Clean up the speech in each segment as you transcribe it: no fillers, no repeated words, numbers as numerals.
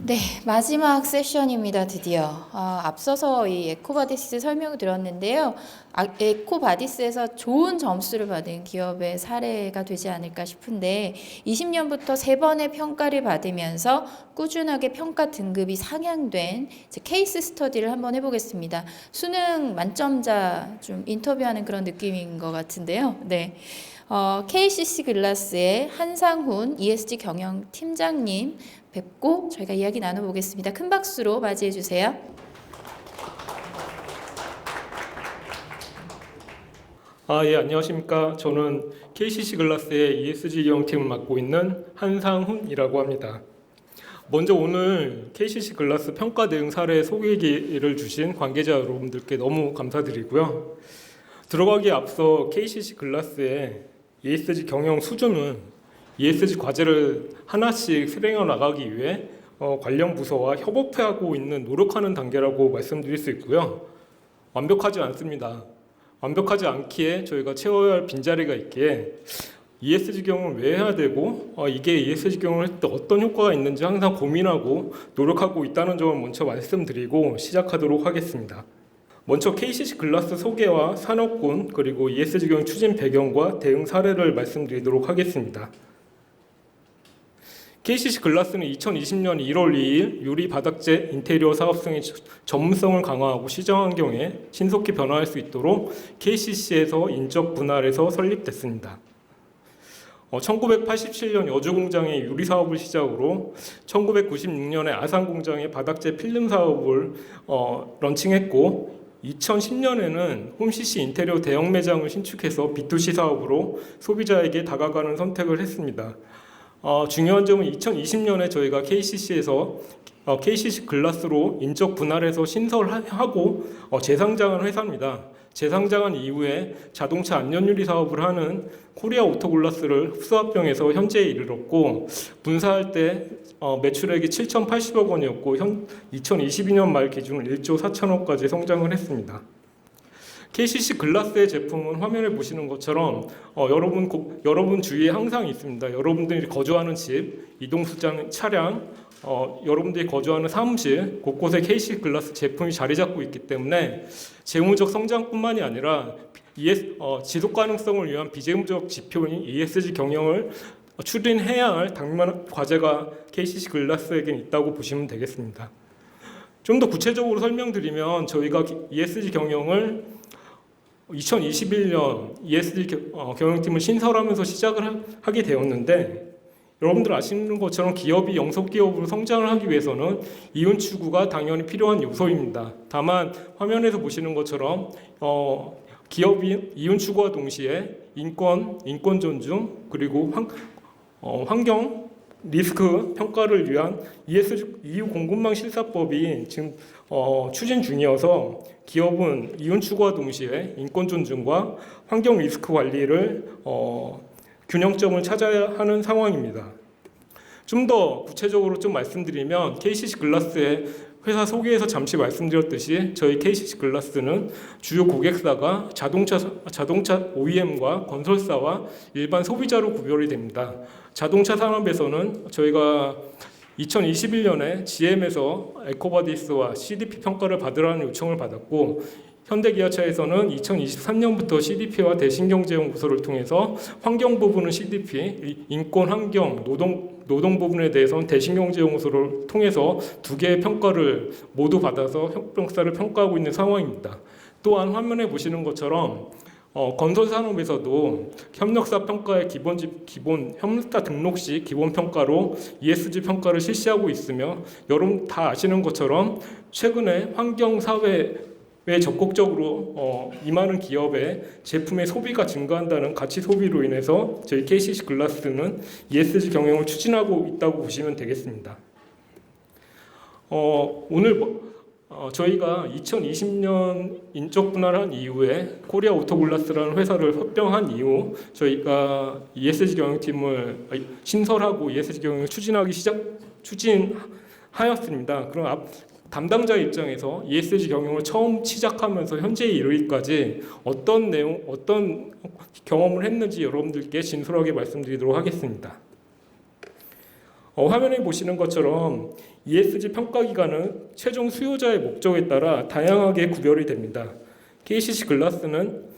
네, 마지막 세션입니다. 드디어. 앞서서 이 에코바디스 설명을 드렸는데요. 에코바디스에서 좋은 점수를 받은 기업의 사례가 되지 않을까 싶은데 20년부터 3번의 평가를 받으면서 꾸준하게 평가 등급이 상향된 케이스 스터디를 한번 해보겠습니다. 수능 만점자 좀 인터뷰하는 그런 느낌인 것 같은데요. 네. KCC 글라스의 한상훈 ESG 경영 팀장님 뵙고 저희가 이야기 나눠보겠습니다. 큰 박수로 맞이해 주세요. 예, 안녕하십니까. 저는 KCC 글라스의 ESG 경영팀을 맡고 있는 한상훈이라고 합니다. 먼저 오늘 KCC 글라스 평가 대응 사례 소개 기회를 주신 관계자 여러분들께 너무 감사드리고요. 들어가기에 앞서 KCC 글라스의 ESG 경영 수준은 ESG 과제를 하나씩 수행해 나가기 위해 관련 부서와 협업하고 있는 노력하는 단계라고 말씀드릴 수 있고요. 완벽하지 않습니다. 완벽하지 않기에 저희가 채워야 할 빈자리가 있기에 ESG 경영을 왜 해야 되고 이게 ESG 경영을 할 때 어떤 효과가 있는지 항상 고민하고 노력하고 있다는 점을 먼저 말씀드리고 시작하도록 하겠습니다. 먼저 KCC 글라스 소개와 산업군 그리고 ESG 경영 추진 배경과 대응 사례를 말씀드리도록 하겠습니다. KCC 글라스는 2020년 1월 2일 유리 바닥재 인테리어 사업성의 전문성을 강화하고 시장 환경에 신속히 변화할 수 있도록 KCC에서 인적 분할해서 설립됐습니다. 1987년 여주 공장의 유리 사업을 시작으로 1996년에 아산 공장의 바닥재 필름 사업을 런칭했고 2010년에는 홈CC 인테리어 대형 매장을 신축해서 B2C 사업으로 소비자에게 다가가는 선택을 했습니다. 중요한 점은 2020년에 저희가 KCC에서 KCC 글라스로 인적 분할해서 신설하고 재상장한 회사입니다. 재상장한 이후에 자동차 안전유리 사업을 하는 코리아 오토글라스를 흡수합병해서 현재에 이르렀고 분사할 때 매출액이 7,080억 원이었고 2022년 말 기준 1조 4천억까지 성장을 했습니다. KCC 글라스의 제품은 화면에 보시는 것처럼 여러분 주위에 항상 있습니다. 여러분들이 거주하는 집, 이동수단 차량, 여러분들이 거주하는 사무실 곳곳에 KCC 글라스 제품이 자리 잡고 있기 때문에 재무적 성장뿐만이 아니라 지속 가능성을 위한 비재무적 지표인 ESG 경영을 추진해야 할 당면 과제가 KCC 글라스에겐 있다고 보시면 되겠습니다. 좀 더 구체적으로 설명드리면 저희가 ESG 경영을 2021년 ESG 경영팀을 신설하면서 시작을 하게 되었는데 여러분들 아시는 것처럼 기업이 영속기업으로 성장을 하기 위해서는 이윤 추구가 당연히 필요한 요소입니다. 다만 화면에서 보시는 것처럼 기업이 이윤 추구와 동시에 인권 존중 그리고 환경 리스크 평가를 위한 ESG EU 공급망 실사법이 지금 추진 중이어서 기업은 이윤 추구와 동시에 인권 존중과 환경 리스크 관리를 균형점을 찾아야 하는 상황입니다. 좀 더 구체적으로 좀 말씀드리면 KCC 글라스의 회사 소개에서 잠시 말씀드렸듯이 저희 KCC 글라스는 주요 고객사가 자동차 OEM과 건설사와 일반 소비자로 구별이 됩니다. 자동차 산업에서는 저희가 2021년에 GM에서 에코바디스와 CDP 평가를 받으라는 요청을 받았고 현대기아차에서는 2023년부터 CDP와 대신경제연구소를 통해서 환경 부분은 CDP, 인권, 환경, 노동 부분에 대해서는 대신경제연구소를 통해서 2개의 평가를 모두 받아서 협력사를 평가하고 있는 상황입니다. 또한 화면에 보시는 것처럼 건설 산업에서도 협력사 평가의 기본 협력사 등록 시 기본 평가로 ESG 평가를 실시하고 있으며 여러분 다 아시는 것처럼 최근에 환경 사회에 적극적으로 임하는 기업의 제품의 소비가 증가한다는 가치 소비로 인해서 저희 KCC 글라스는 ESG 경영을 추진하고 있다고 보시면 되겠습니다. 오늘 저희가 2020년 인적 분할한 이후에 코리아 오토글라스라는 회사를 합병한 이후 저희가 ESG 경영팀을 신설하고 ESG 경영을 추진하였습니다. 그럼 담당자 입장에서 ESG 경영을 처음 시작하면서 현재에 이르기까지 어떤 경험을 했는지 여러분들께 진솔하게 말씀드리도록 하겠습니다. 화면에 보시는 것처럼 ESG 평가 기관은 최종 수요자의 목적에 따라 다양하게 구별이 됩니다. KCC 글라스는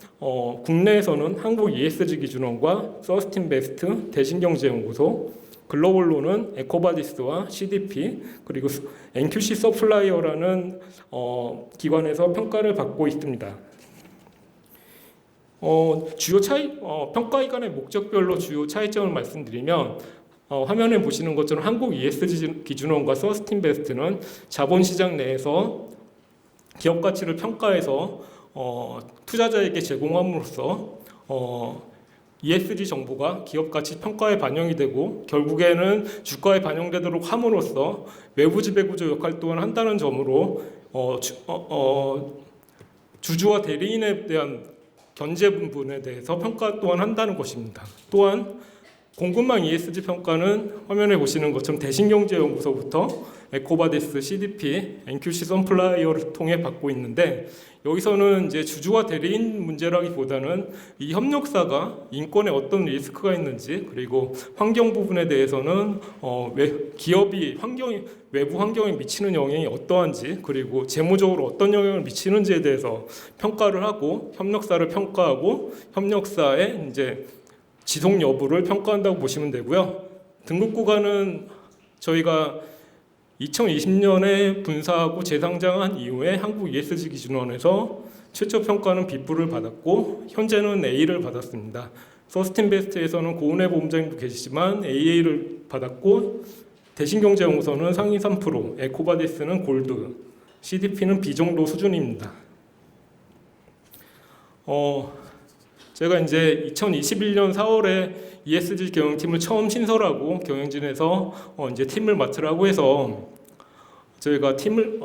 국내에서는 한국 ESG 기준원과 서스틴베스트, 대신경제연구소, 글로벌로는 에코바디스와 CDP 그리고 NQC 서플라이어라는 기관에서 평가를 받고 있습니다. 주요 평가 기관의 목적별로 주요 차이점을 말씀드리면 화면에 보시는 것처럼 한국 ESG 기준원과 서스틴베스트는 자본시장 내에서 기업 가치를 평가해서 투자자에게 제공함으로써 ESG 정보가 기업 가치 평가에 반영이 되고 결국에는 주가에 반영되도록 함으로써 외부 지배구조 역할 또한 한다는 점으로 주주와 대리인에 대한 견제 부분에 대해서 평가 또한 한다는 것입니다. 또한 공급망 ESG 평가는 화면에 보시는 것처럼 대신경제연구소부터 에코바디스, CDP, NQC 서플라이어를 통해 받고 있는데 여기서는 이제 주주와 대리인 문제라기보다는 이 협력사가 인권에 어떤 리스크가 있는지 그리고 환경 부분에 대해서는 기업이 외부 환경에 미치는 영향이 어떠한지 그리고 재무적으로 어떤 영향을 미치는지에 대해서 평가를 하고 협력사를 평가하고 협력사의 이제 지속 여부를 평가한다고 보시면 되고요. 등급 구간은 저희가 2020년에 분사하고 재상장한 이후에 한국 ESG 기준원에서 최초 평가는 B뿔을 받았고 현재는 A를 받았습니다. 서스틴베스트에서는 고은혜 보험장님도 계시지만 AA를 받았고 대신경제연구소는 상위 3%, 에코바디스는 골드, CDP는 B 정도 수준입니다. 제가 이제 2021년 4월에 ESG 경영팀을 처음 신설하고 경영진에서 이제 팀을 맡으라고 해서 저희가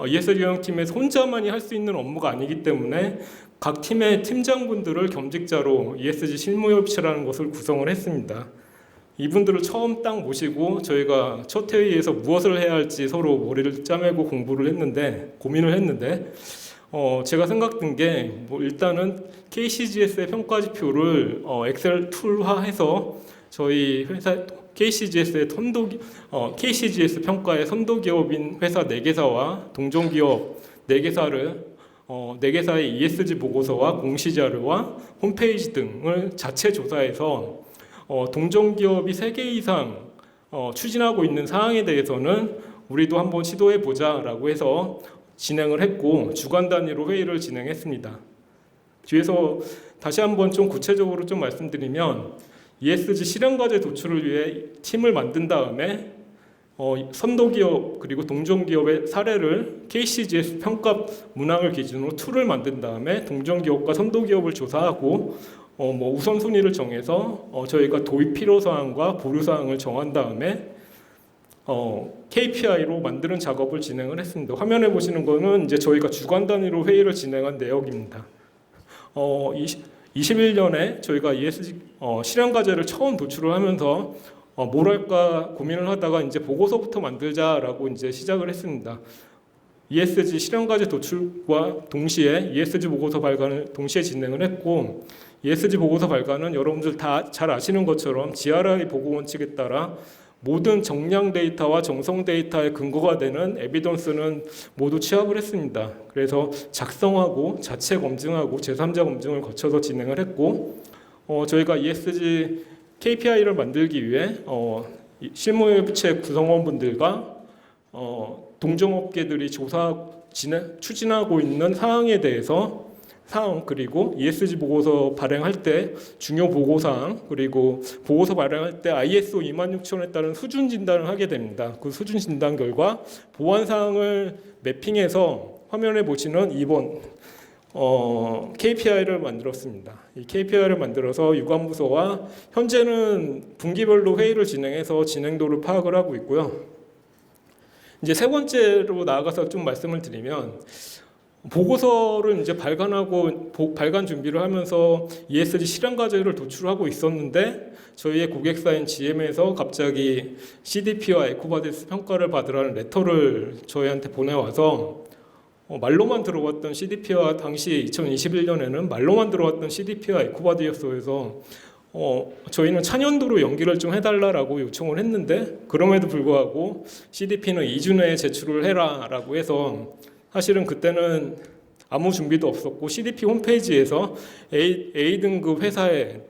ESG 경영팀에서 혼자만이 할 수 있는 업무가 아니기 때문에 각 팀의 팀장분들을 겸직자로 ESG 실무협의체라는 것을 구성을 했습니다. 이분들을 처음 딱 모시고 저희가 첫 회의에서 무엇을 해야 할지 서로 머리를 짜매고 고민을 했는데 제가 생각든 게 일단은 KCGS의 평가 지표를 엑셀 툴화해서 저희 회사 KCGS의 KCGS 평가의 선도 기업인 회사 4개사와 동종 기업 4개사를 4개사의 ESG 보고서와 공시 자료와 홈페이지 등을 자체 조사해서 동종 기업이 3개 이상 추진하고 있는 사항에 대해서는 우리도 한번 시도해 보자라고 해서 진행을 했고 주간 단위로 회의를 진행했습니다. 뒤에서 다시 한번 좀 구체적으로 좀 말씀드리면 ESG 실현과제 도출을 위해 팀을 만든 다음에 선도기업 그리고 동종기업의 사례를 KCGS 평가 문항을 기준으로 툴을 만든 다음에 동종기업과 선도기업을 조사하고 우선순위를 정해서 저희가 도입 필요사항과 보류사항을 정한 다음에 KPI로 만드는 작업을 진행을 했습니다. 화면에 보시는 거는 이제 저희가 주간 단위로 회의를 진행한 내역입니다. 21년에 저희가 ESG 실현 과제를 처음 도출을 하면서 뭘 할까 고민을 하다가 이제 보고서부터 만들자라고 이제 시작을 했습니다. ESG 실현 과제 도출과 동시에 ESG 보고서 발간을 동시에 진행을 했고 ESG 보고서 발간은 여러분들 다 잘 아시는 것처럼 GRI 보고 원칙에 따라 모든 정량 데이터와 정성 데이터의 근거가 되는 에비던스는 모두 취합을 했습니다. 그래서 작성하고 자체 검증하고 제3자 검증을 거쳐서 진행을 했고 저희가 ESG KPI를 만들기 위해 실무협의체 구성원분들과 동종업계들이 추진하고 있는 사항에 대해서 그리고 ESG 보고서 발행할 때 중요 보고사항 그리고 보고서 발행할 때 ISO 26000에 따른 수준 진단을 하게 됩니다. 그 수준 진단 결과 보안 사항을 매핑해서 화면에 보시는 2번 KPI를 만들었습니다. 이 KPI를 만들어서 유관부서와 현재는 분기별로 회의를 진행해서 진행도를 파악을 하고 있고요. 이제 세 번째로 나아가서 좀 말씀을 드리면 보고서를 이제 발간 준비를 하면서 ESG 실현 과제를 도출하고 있었는데 저희의 고객사인 GM에서 갑자기 CDP와 에코바디스 평가를 받으라는 레터를 저희한테 보내와서 말로만 들어왔던 CDP와 당시 2021년에는 말로만 들어왔던 CDP와 에코바디스에서 저희는 차년도로 연기를 좀 해달라고 요청을 했는데 그럼에도 불구하고 CDP는 2주 내에 제출을 해라라고 해서 사실은 그때는 아무 준비도 없었고 CDP 홈페이지에서 A등급 회사에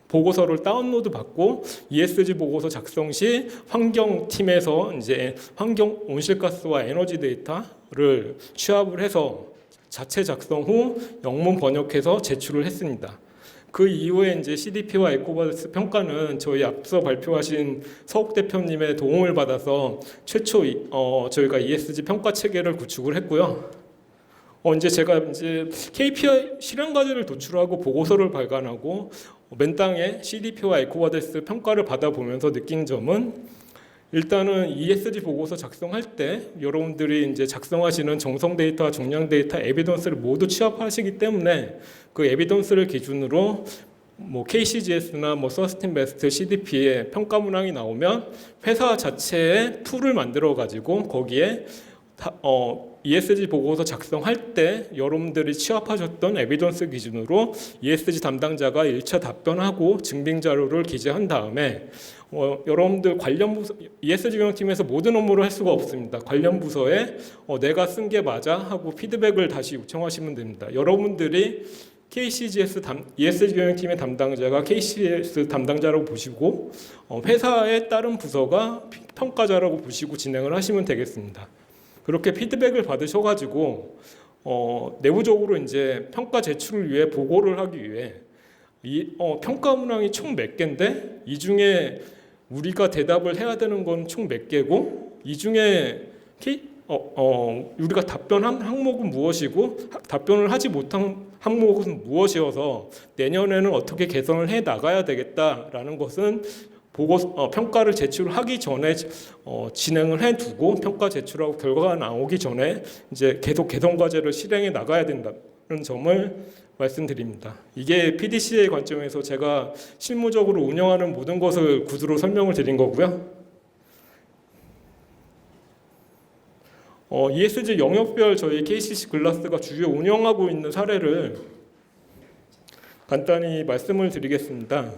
보고서를 다운로드 받고 ESG 보고서 작성 시 환경팀에서 이제 환경 온실가스와 에너지 데이터를 취합을 해서 자체 작성 후 영문 번역해서 제출을 했습니다. 그 이후에 이제 CDP와 에코바디스 평가는 저희 앞서 발표하신 서욱 대표님의 도움을 받아서 최초 저희가 ESG 평가 체계를 구축을 했고요. 이제 제가 이제 KPI 실현 과제를 도출하고 보고서를 발간하고 맨땅에 CDP와 에코바디스 평가를 받아보면서 느낀 점은 일단은 ESG 보고서 작성할 때 여러분들이 이제 작성하시는 정성 데이터와 정량 데이터, 에비던스를 모두 취합하시기 때문에 그 에비던스를 기준으로 뭐 KCGS나 뭐 서스틴 베스트, CDP의 평가 문항이 나오면 회사 자체의 툴을 만들어 가지고 거기에 ESG 보고서 작성할 때 여러분들이 취합하셨던 에비던스 기준으로 ESG 담당자가 1차 답변하고 증빙 자료를 기재한 다음에 여러분들 관련 부서 ESG 경영팀에서 모든 업무를 할 수가 없습니다. 관련 부서에 내가 쓴 게 맞아 하고 피드백을 다시 요청하시면 됩니다. 여러분들이 KCGS ESG 경영팀의 담당자가 KCGS 담당자라고 보시고 회사의 다른 부서가 평가자라고 보시고 진행을 하시면 되겠습니다. 그렇게 피드백을 받으셔가지고 내부적으로 이제 평가 제출을 위해 보고를 하기 위해 평가 문항이 총 몇 개인데 이 중에 우리가 대답을 해야 되는 건 총 몇 개고 이 중에 우리가 답변한 항목은 무엇이고 답변을 하지 못한 항목은 무엇이어서 내년에는 어떻게 개선을 해 나가야 되겠다라는 것은 평가를 제출하기 전에 진행을 해두고 평가 제출하고 결과가 나오기 전에 이제 계속 개선 과제를 실행해 나가야 된다는 점을 말씀드립니다. 이게 PDCA의 관점에서 제가 실무적으로 운영하는 모든 것을 구두로 설명을 드린 거고요. ESG 영역별 저희 KCC 글라스가 주요 운영하고 있는 사례를 간단히 말씀을 드리겠습니다.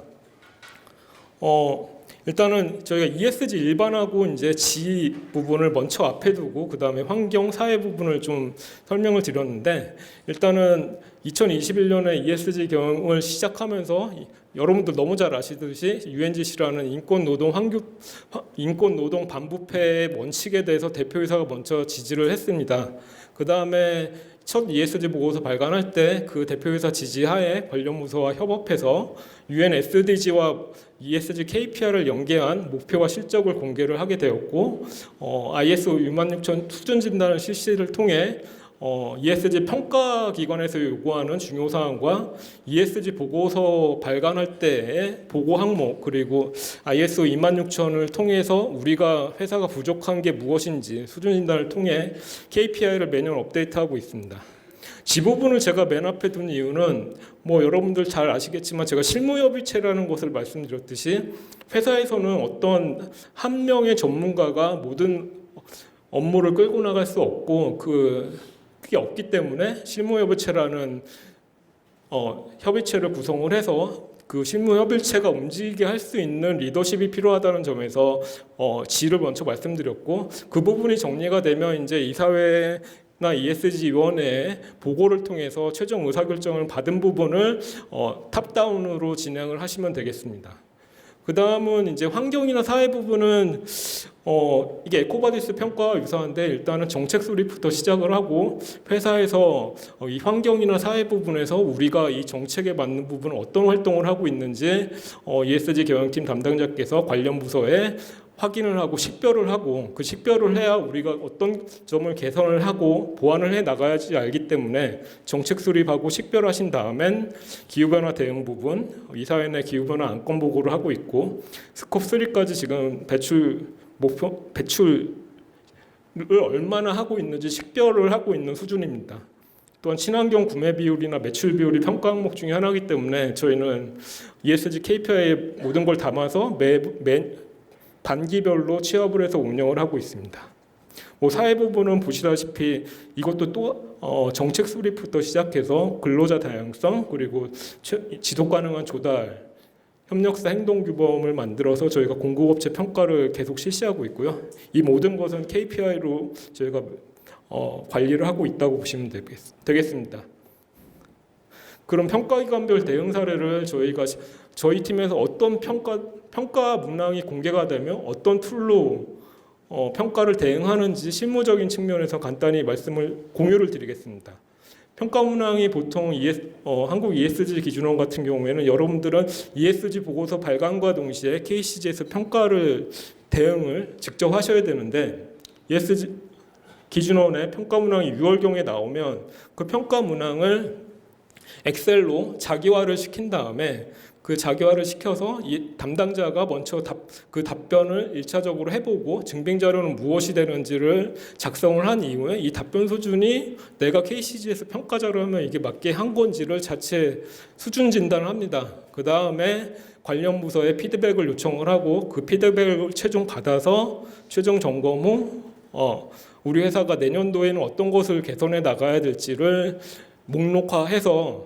일단은 저희가 ESG 일반하고 이제 G 부분을 먼저 앞에 두고 그 다음에 환경 사회 부분을 좀 설명을 드렸는데 일단은 2021년에 ESG 경영을 시작하면서 여러분들 너무 잘 아시듯이 UNGC라는 인권 노동 반부패의 원칙에 대해서 대표이사가 먼저 지지를 했습니다. 그 다음에 첫 ESG 보고서 발간할 때 그 대표이사 지지하에 관련 부서와 협업해서 UN SDG와 ESG KPI를 연계한 목표와 실적을 공개를 하게 되었고 ISO 26000 수준 진단을 실시를 통해 ESG 평가 기관에서 요구하는 중요 사항과 ESG 보고서 발간할 때의 보고 항목 그리고 ISO 26000을 통해서 우리가 회사가 부족한 게 무엇인지 수준 진단을 통해 KPI를 매년 업데이트하고 있습니다. G 부분을 제가 맨 앞에 둔 이유는 뭐 여러분들 잘 아시겠지만 제가 실무협의체라는 것을 말씀드렸듯이 회사에서는 어떤 한 명의 전문가가 모든 업무를 끌고 나갈 수 없고 그게 없기 때문에 실무협의체라는 협의체를 구성을 해서 그 실무협의체가 움직이게 할 수 있는 리더십이 필요하다는 점에서 G를 먼저 말씀드렸고 그 부분이 정리가 되면 이제 이사회나 ESG 위원회의 보고를 통해서 최종 의사결정을 받은 부분을 탑다운으로 진행을 하시면 되겠습니다. 그 다음은 이제 환경이나 사회 부분은 이게 에코바디스 평가와 유사한데 일단은 정책 수립부터 시작을 하고 회사에서 이 환경이나 사회 부분에서 우리가 이 정책에 맞는 부분은 어떤 활동을 하고 있는지 ESG 경영팀 담당자께서 관련 부서에 확인을 하고 식별을 하고 그 식별을 해야 우리가 어떤 점을 개선을 하고 보완을 해 나가야지 알기 때문에 정책 수립하고 식별하신 다음엔 기후변화 대응 부분, 이사회 내 기후변화 안건 보고를 하고 있고 스콥 3까지 지금 배출을 얼마나 하고 있는지 식별을 하고 있는 수준입니다. 또한 친환경 구매 비율이나 매출 비율이 평가 항목 중에 하나이기 때문에 저희는 ESG KPI에 모든 걸 담아서 단기별로 취합을 해서 운영을 하고 있습니다. 뭐 사회 부분은 보시다시피 이것도 또 정책 수립부터 시작해서 근로자 다양성 그리고 지속 가능한 조달 협력사 행동규범을 만들어서 저희가 공급업체 평가를 계속 실시하고 있고요. 이 모든 것은 KPI로 저희가 관리를 하고 있다고 보시면 되겠습니다. 그럼 평가기관별 대응 사례를 저희 팀에서 어떤 평가 문항이 공개가 되면 어떤 툴로 평가를 대응하는지 실무적인 측면에서 간단히 공유를 드리겠습니다. 평가 문항이 보통 한국 ESG 기준원 같은 경우에는 여러분들은 ESG 보고서 발간과 동시에 KCG에서 대응을 직접 하셔야 되는데 ESG 기준원의 평가 문항이 6월경에 나오면 그 평가 문항을 엑셀로 자기화를 시킨 다음에 그 자기화를 시켜서 이 담당자가 먼저 그 답변을 1차적으로 해보고 증빙 자료는 무엇이 되는지를 작성을 한 이후에 이 답변 수준이 내가 KCG에서 평가 자료 하면 이게 맞게 한 건지를 자체 수준 진단을 합니다. 그 다음에 관련 부서에 피드백을 요청을 하고 그 피드백을 최종 받아서 최종 점검 후 우리 회사가 내년도에는 어떤 것을 개선해 나가야 될지를 목록화해서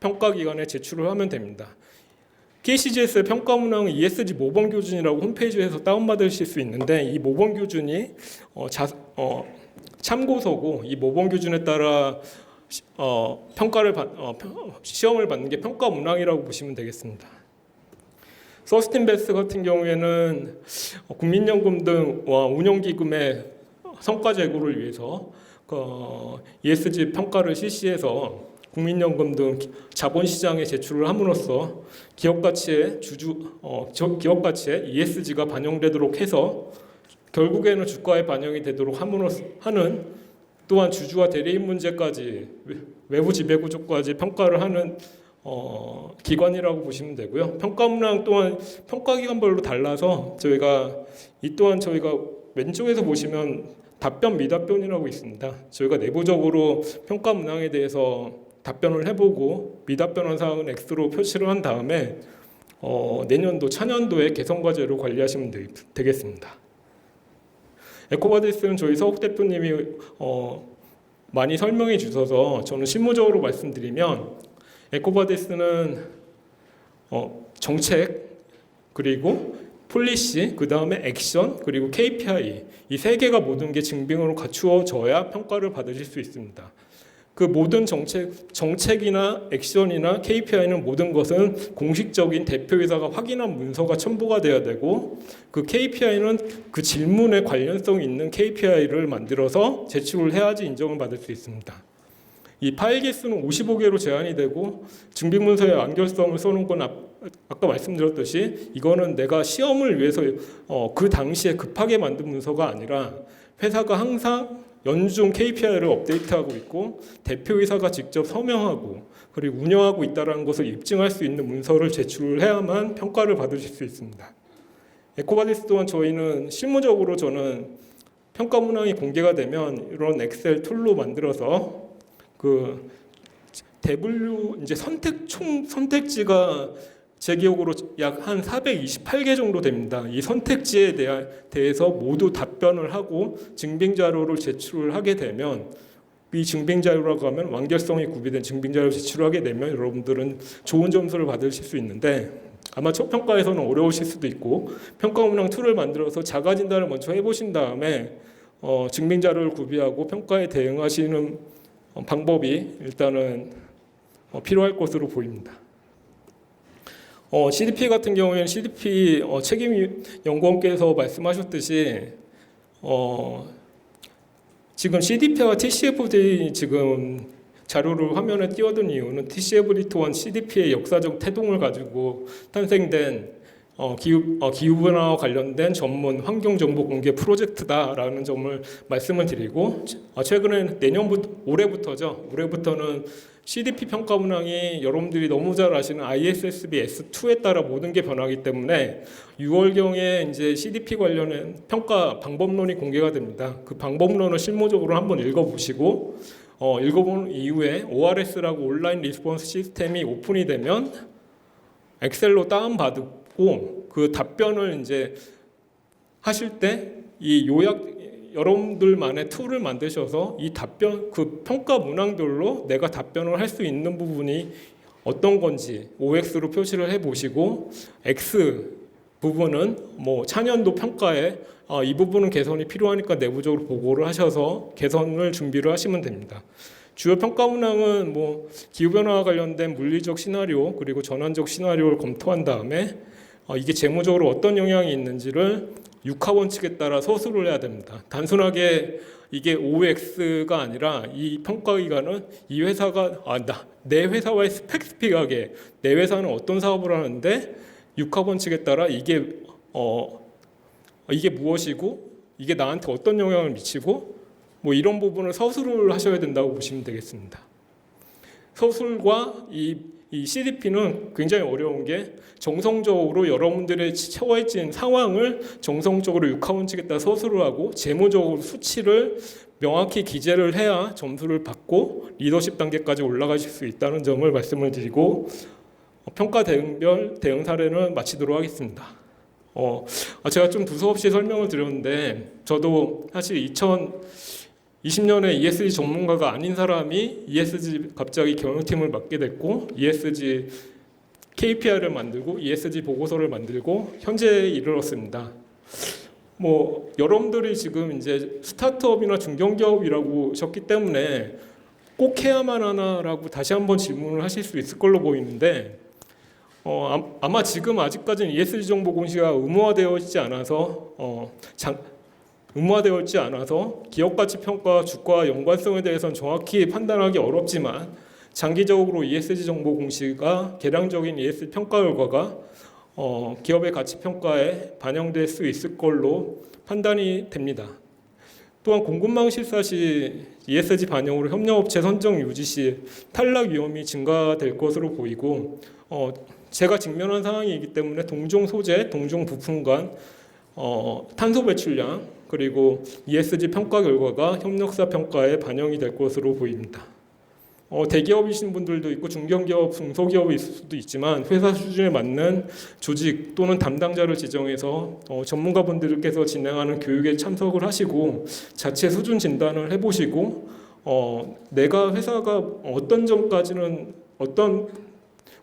평가기관에 제출을 하면 됩니다. KCGS의 평가 문항은 ESG 모범 교준이라고 홈페이지에서 다운받으실 수 있는데 이 모범 교준이 참고서고 이 모범 교준에 따라 시험을 받는 게 평가 문항이라고 보시면 되겠습니다. 서스틴베스트 같은 경우에는 국민연금 등 운영기금의 성과 제고를 위해서 ESG 평가를 실시해서 국민연금 등 자본시장에 제출을 함으로써 기업 가치에 ESG가 반영되도록 해서 결국에는 주가에 반영이 되도록 하는 또한 주주와 대리인 문제까지 외부 지배구조까지 평가를 하는 기관이라고 보시면 되고요. 평가 문항 또한 평가기관별로 달라서 저희가 왼쪽에서 보시면 답변 미답변이라고 있습니다. 저희가 내부적으로 평가 문항에 대해서 답변을 해보고 미답변한 사항은 X로 표시를 한 다음에 내년도 차년도에 개선 과제로 관리하시면 되겠습니다. 에코바디스는 저희 서욱 대표님이 많이 설명해 주셔서 저는 실무적으로 말씀드리면 에코바디스는 정책 그리고 폴리시, 그 다음에 액션, 그리고 KPI 이 세 개가 모든 게 증빙으로 갖추어져야 평가를 받으실 수 있습니다. 그 모든 정책이나 액션이나 KPI는 모든 것은 공식적인 대표이사가 확인한 문서가 첨부가 돼야 되고 그 KPI는 그 질문에 관련성 있는 KPI를 만들어서 제출을 해야지 인정을 받을 수 있습니다. 이 파일 개수는 55개로 제한이 되고 증빙문서의 완결성을 써놓은 건 아까 말씀드렸듯이 이거는 내가 시험을 위해서 그 당시에 급하게 만든 문서가 아니라 회사가 항상 연중 KPI를 업데이트하고 있고 대표이사가 직접 서명하고 그리고 운영하고 있다는 것을 입증할 수 있는 문서를 제출을 해야만 평가를 받으실 수 있습니다. 에코바디스 또한 실무적으로 저는 평가 문항이 공개가 되면 이런 엑셀 툴로 만들어서 그 이제 선택지가 제 기억으로 약 한 428개 정도 됩니다. 이 선택지에 대해서 모두 답변을 하고 증빙 자료를 제출을 하게 되면 이 증빙 자료라고 하면 완결성이 구비된 증빙 자료를 제출하게 되면 여러분들은 좋은 점수를 받으실 수 있는데 아마 첫 평가에서는 어려우실 수도 있고 평가 문항 툴을 만들어서 자가 진단을 먼저 해보신 다음에 증빙 자료를 구비하고 평가에 대응하시는 방법이 일단은 필요할 것으로 보입니다. CDP 같은 경우에는 CDP 책임 연구원께서 말씀하셨듯이 지금 CDP와 TCFD 지금 자료를 화면에 띄워둔 이유는 TCFD 또한 CDP의 역사적 태동을 가지고 탄생된 기후변화와 관련된 전문 환경정보 공개 프로젝트다라는 점을 말씀을 드리고 최근에 올해부터는 CDP 평가 문항이 여러분들이 너무 잘 아시는 ISSB S2에 따라 모든 게 변하기 때문에 6월경에 이제 CDP 관련된 평가 방법론이 공개가 됩니다. 그 방법론을 실무적으로 한번 읽어보시고 읽어본 이후에 ORS라고 온라인 리스폰스 시스템이 오픈이 되면 엑셀로 다운받고 그 답변을 이제 하실 때 이 여러분들만의 툴을 만드셔서 이 그 평가 문항별로 내가 답변을 할 수 있는 부분이 어떤 건지 OX로 표시를 해보시고 X 부분은 뭐 차년도 평가에 이 부분은 개선이 필요하니까 내부적으로 보고를 하셔서 개선을 준비를 하시면 됩니다. 주요 평가 문항은 뭐 기후변화와 관련된 물리적 시나리오 그리고 전환적 시나리오를 검토한 다음에 이게 재무적으로 어떤 영향이 있는지를 육하 원칙에 따라 서술을 해야 됩니다. 단순하게 이게 OX가 아니라 이 평가 기관은 이 회사가 내 회사와의 스펙스픽하게 내 회사는 어떤 사업을 하는데 육하 원칙에 따라 이게 무엇이고 이게 나한테 어떤 영향을 미치고 뭐 이런 부분을 서술을 하셔야 된다고 보시면 되겠습니다. 서술과 이 CDP는 굉장히 어려운 게 정성적으로 여러분들의 처해진 상황을 정성적으로 육하 원칙에 따라 서술을 하고 재무적으로 수치를 명확히 기재를 해야 점수를 받고 리더십 단계까지 올라가실 수 있다는 점을 말씀을 드리고 평가 대응별 대응 사례는 마치도록 하겠습니다. 제가 좀 두서없이 설명을 드렸는데 저도 사실 2020년에 ESG 전문가가 아닌 사람이 ESG 갑자기 경영팀을 맡게 됐고 ESG KPI를 만들고 ESG 보고서를 만들고 현재에 이르렀습니다. 뭐 여러분들이 지금 이제 스타트업이나 중견기업이라고 하셨기 때문에 꼭 해야만 하나라고 다시 한번 질문을 하실 수 있을 걸로 보이는데 아마 지금 아직까지는 ESG 정보 공시가 의무화되어 있지 않아서 기업 가치 평가 주가와 연관성에 대해서는 정확히 판단하기 어렵지만 장기적으로 ESG 정보 공시가 개량적인 ESG 평가 결과가 기업의 가치 평가에 반영될 수 있을 걸로 판단이 됩니다. 또한 공급망 실사 시 ESG 반영으로 협력업체 선정 유지 시 탈락 위험이 증가될 것으로 보이고 제가 직면한 상황이기 때문에 동종 소재, 동종 부품 간 탄소 배출량 그리고 ESG 평가 결과가 협력사 평가에 반영이 될 것으로 보입니다. 대기업이신 분들도 있고 중견기업, 중소기업이 있을 수도 있지만 회사 수준에 맞는 조직 또는 담당자를 지정해서 전문가분들께서 진행하는 교육에 참석을 하시고 자체 수준 진단을 해보시고 내가 회사가 어떤 점까지는 어떤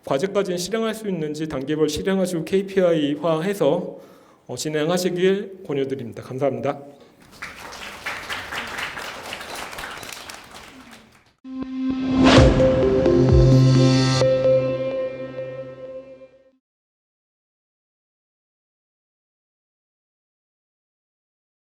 과제까지는 실행할 수 있는지 단계별 실행하시고 KPI화해서 진행하시길 권유드립니다. 감사합니다.